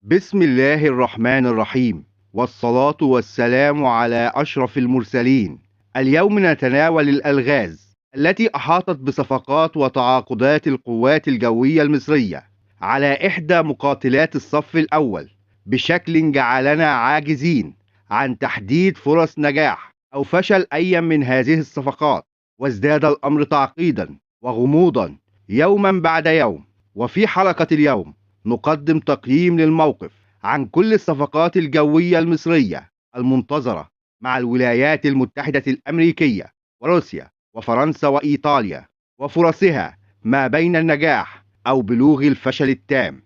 بسم الله الرحمن الرحيم، والصلاة والسلام على أشرف المرسلين. اليوم نتناول الألغاز التي أحاطت بصفقات وتعاقدات القوات الجوية المصرية على إحدى مقاتلات الصف الأول بشكل جعلنا عاجزين عن تحديد فرص نجاح أو فشل أي من هذه الصفقات، وازداد الأمر تعقيدا وغموضا يوما بعد يوم. وفي حلقة اليوم نقدم تقييم للموقف عن كل الصفقات الجوية المصرية المنتظرة مع الولايات المتحدة الأمريكية وروسيا وفرنسا وإيطاليا، وفرصها ما بين النجاح أو بلوغ الفشل التام.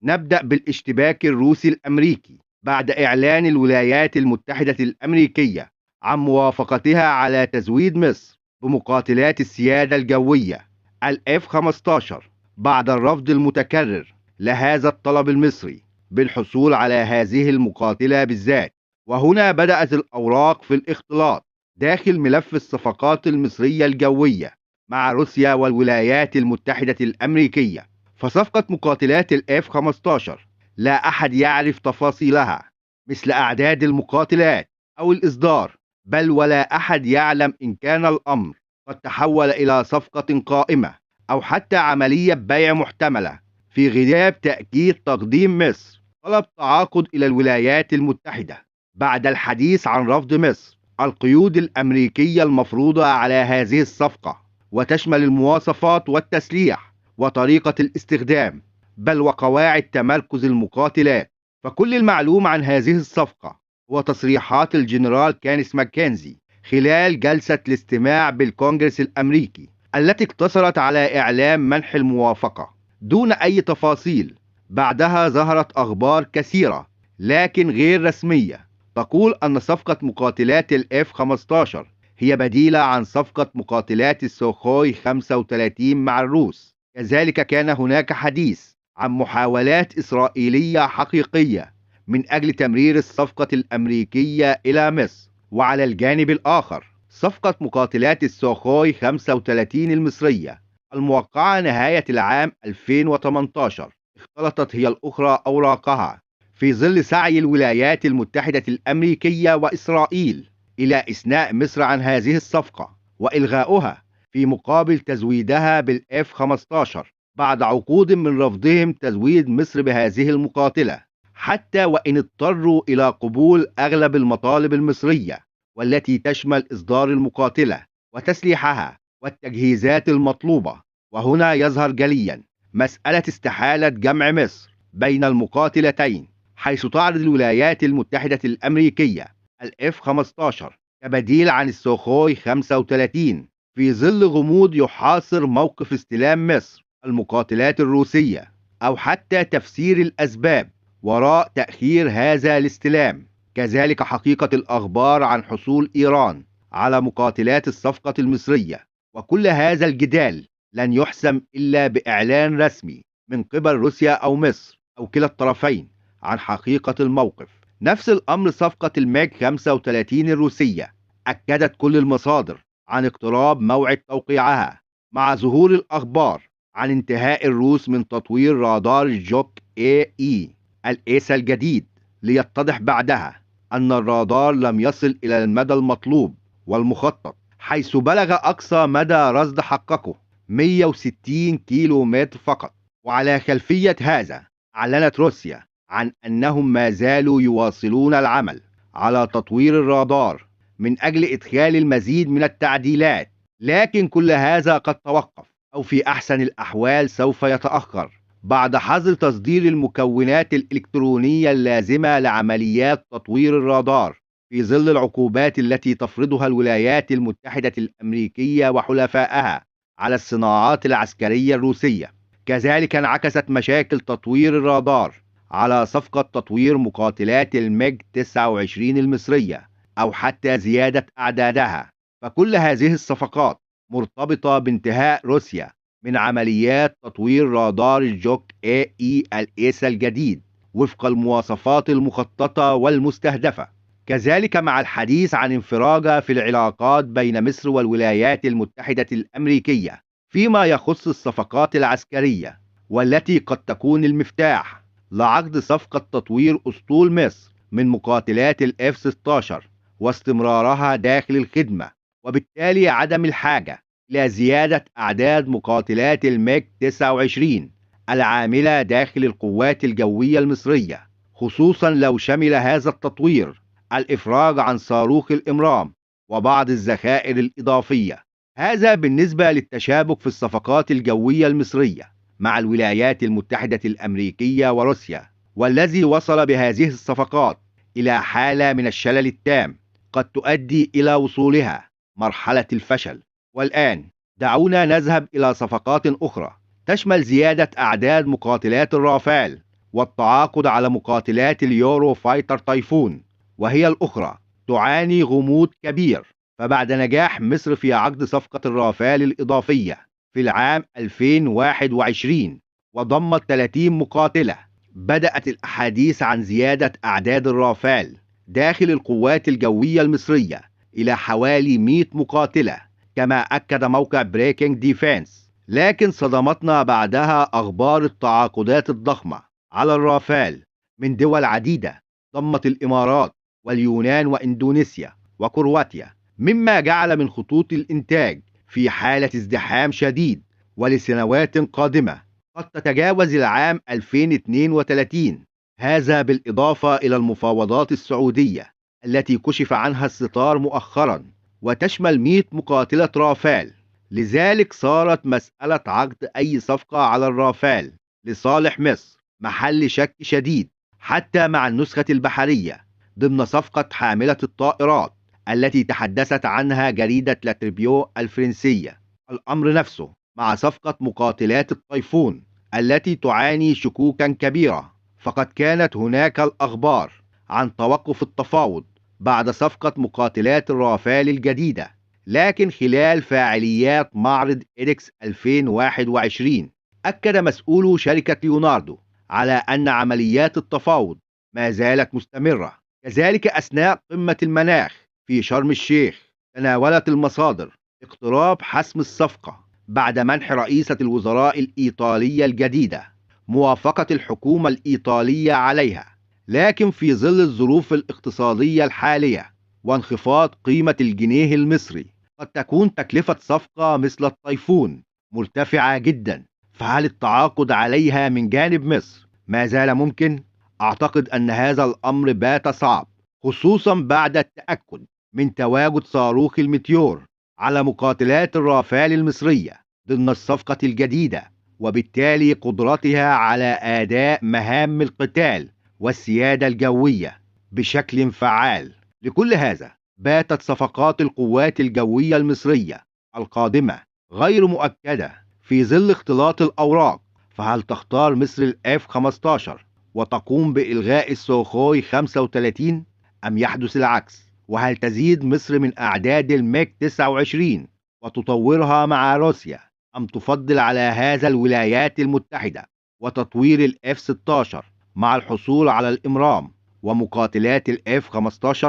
نبدأ بالاشتباك الروسي الأمريكي بعد إعلان الولايات المتحدة الأمريكية عن موافقتها على تزويد مصر بمقاتلات السيادة الجوية ال F-15 بعد الرفض المتكرر لهذا الطلب المصري بالحصول على هذه المقاتلة بالذات. وهنا بدأت الأوراق في الاختلاط داخل ملف الصفقات المصرية الجوية مع روسيا والولايات المتحدة الأمريكية. فصفقة مقاتلات ال F-15 لا أحد يعرف تفاصيلها مثل أعداد المقاتلات أو الإصدار، بل ولا أحد يعلم إن كان الأمر قد تحول إلى صفقة قائمة أو حتى عملية بيع محتملة، في غياب تأكيد تقديم مصر طلب تعاقد إلى الولايات المتحدة بعد الحديث عن رفض مصر القيود الأمريكية المفروضة على هذه الصفقة، وتشمل المواصفات والتسليح وطريقة الاستخدام بل وقواعد تمركز المقاتلات. فكل المعلوم عن هذه الصفقة هو تصريحات الجنرال كانس ماكنزي خلال جلسة الاستماع بالكونجرس الأمريكي التي اقتصرت على إعلام منح الموافقة دون أي تفاصيل. بعدها ظهرت أخبار كثيرة لكن غير رسمية تقول أن صفقة مقاتلات ال F-15 هي بديلة عن صفقة مقاتلات السوخوي 35 مع الروس. كذلك كان هناك حديث عن محاولات إسرائيلية حقيقية من أجل تمرير الصفقة الأمريكية إلى مصر. وعلى الجانب الآخر صفقة مقاتلات السوخوي 35 المصرية الموقعة نهاية العام 2018 اختلطت هي الأخرى أوراقها في ظل سعي الولايات المتحدة الأمريكية وإسرائيل إلى إثناء مصر عن هذه الصفقة وإلغاؤها في مقابل تزويدها بالإف 15 بعد عقود من رفضهم تزويد مصر بهذه المقاتلة، حتى وإن اضطروا إلى قبول أغلب المطالب المصرية والتي تشمل إصدار المقاتلة وتسليحها والتجهيزات المطلوبة. وهنا يظهر جليا مسألة استحالة جمع مصر بين المقاتلتين، حيث تعرض الولايات المتحدة الأمريكية الإف 15 كبديل عن السوخوي 35 في ظل غموض يحاصر موقف استلام مصر المقاتلات الروسية، أو حتى تفسير الأسباب وراء تأخير هذا الاستلام. كذلك حقيقة الأخبار عن حصول إيران على مقاتلات الصفقة المصرية. وكل هذا الجدال لن يحسم إلا بإعلان رسمي من قبل روسيا أو مصر أو كلا الطرفين عن حقيقة الموقف. نفس الأمر صفقة الماج 35 الروسية، أكدت كل المصادر عن اقتراب موعد توقيعها مع ظهور الأخبار عن انتهاء الروس من تطوير رادار الجوك AE الإيسا الجديد، ليتضح بعدها أن الرادار لم يصل إلى المدى المطلوب والمخطط، حيث بلغ أقصى مدى رصد حققه 160 كيلو متر فقط. وعلى خلفية هذا أعلنت روسيا عن أنهم ما زالوا يواصلون العمل على تطوير الرادار من أجل إدخال المزيد من التعديلات، لكن كل هذا قد توقف أو في أحسن الأحوال سوف يتأخر بعد حظر تصدير المكونات الإلكترونية اللازمة لعمليات تطوير الرادار في ظل العقوبات التي تفرضها الولايات المتحدة الأمريكية وحلفائها على الصناعات العسكرية الروسية. كذلك انعكست مشاكل تطوير الرادار على صفقة تطوير مقاتلات الميج 29 المصرية أو حتى زيادة أعدادها. فكل هذه الصفقات مرتبطة بانتهاء روسيا من عمليات تطوير رادار الجوك AE الإيسا الجديد وفق المواصفات المخططة والمستهدفة. كذلك مع الحديث عن انفراجة في العلاقات بين مصر والولايات المتحدة الأمريكية فيما يخص الصفقات العسكرية، والتي قد تكون المفتاح لعقد صفقة تطوير أسطول مصر من مقاتلات ال F-16 واستمرارها داخل الخدمة، وبالتالي عدم الحاجة إلى زيادة أعداد مقاتلات الميج 29 العاملة داخل القوات الجوية المصرية، خصوصا لو شمل هذا التطوير الإفراج عن صاروخ الإمرام وبعض الذخائر الإضافية. هذا بالنسبة للتشابك في الصفقات الجوية المصرية مع الولايات المتحدة الأمريكية وروسيا، والذي وصل بهذه الصفقات إلى حالة من الشلل التام قد تؤدي إلى وصولها مرحلة الفشل. والآن دعونا نذهب إلى صفقات أخرى تشمل زيادة أعداد مقاتلات الرافال والتعاقد على مقاتلات اليورو فايتر تايفون، وهي الأخرى تعاني غموض كبير. فبعد نجاح مصر في عقد صفقة الرافال الإضافية في العام 2021 وضمت 30 مقاتلة، بدأت الأحاديث عن زيادة أعداد الرافال داخل القوات الجوية المصرية إلى حوالي 100 مقاتلة كما أكد موقع بريكنج ديفense. لكن صدمتنا بعدها أخبار التعاقدات الضخمة على الرافال من دول عديدة ضمت الإمارات واليونان وإندونيسيا وكرواتيا، مما جعل من خطوط الإنتاج في حالة ازدحام شديد ولسنوات قادمة قد تتجاوز العام 2032. هذا بالإضافة إلى المفاوضات السعودية التي كشف عنها الستار مؤخرا وتشمل 100 مقاتلة رافال. لذلك صارت مسألة عقد أي صفقة على الرافال لصالح مصر محل شك شديد، حتى مع النسخة البحرية ضمن صفقة حاملة الطائرات التي تحدثت عنها جريدة لاتريبيو الفرنسية. الأمر نفسه مع صفقة مقاتلات الطيفون التي تعاني شكوكا كبيرة، فقد كانت هناك الأخبار عن توقف التفاوض بعد صفقة مقاتلات الرافال الجديدة. لكن خلال فاعليات معرض إيدكس 2021 أكد مسؤولو شركة ليوناردو على أن عمليات التفاوض ما زالت مستمرة. كذلك أثناء قمة المناخ في شرم الشيخ تناولت المصادر اقتراب حسم الصفقة بعد منح رئيسة الوزراء الإيطالية الجديدة موافقة الحكومة الإيطالية عليها. لكن في ظل الظروف الاقتصادية الحالية وانخفاض قيمة الجنيه المصري قد تكون تكلفة صفقة مثل الطيفون مرتفعة جدا. فهل التعاقد عليها من جانب مصر ما زال ممكن؟ أعتقد أن هذا الأمر بات صعب، خصوصا بعد التأكد من تواجد صاروخ الميتيور على مقاتلات الرافال المصرية ضمن الصفقة الجديدة، وبالتالي قدرتها على أداء مهام القتال والسيادة الجوية بشكل فعال. لكل هذا باتت صفقات القوات الجوية المصرية القادمة غير مؤكدة في ظل اختلاط الأوراق. فهل تختار مصر ال F-15 وتقوم بإلغاء السوخوي 35 أم يحدث العكس؟ وهل تزيد مصر من أعداد الميج 29 وتطورها مع روسيا، أم تفضل على هذا الولايات المتحدة وتطوير ال F-16 مع الحصول على الإمرام ومقاتلات ال F-15؟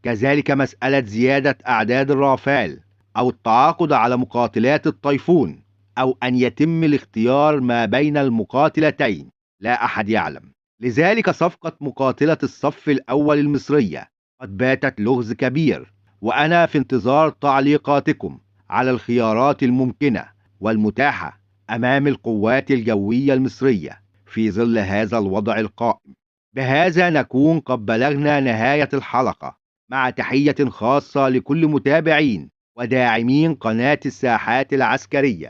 كذلك مسألة زيادة أعداد الرافال أو التعاقد على مقاتلات الطيفون أو أن يتم الاختيار ما بين المقاتلتين لا أحد يعلم. لذلك صفقة مقاتلة الصف الأول المصرية قد باتت لغز كبير، وأنا في انتظار تعليقاتكم على الخيارات الممكنة والمتاحة أمام القوات الجوية المصرية في ظل هذا الوضع القائم. بهذا نكون قد بلغنا نهاية الحلقة، مع تحية خاصة لكل متابعين وداعمين قناة الساحات العسكرية.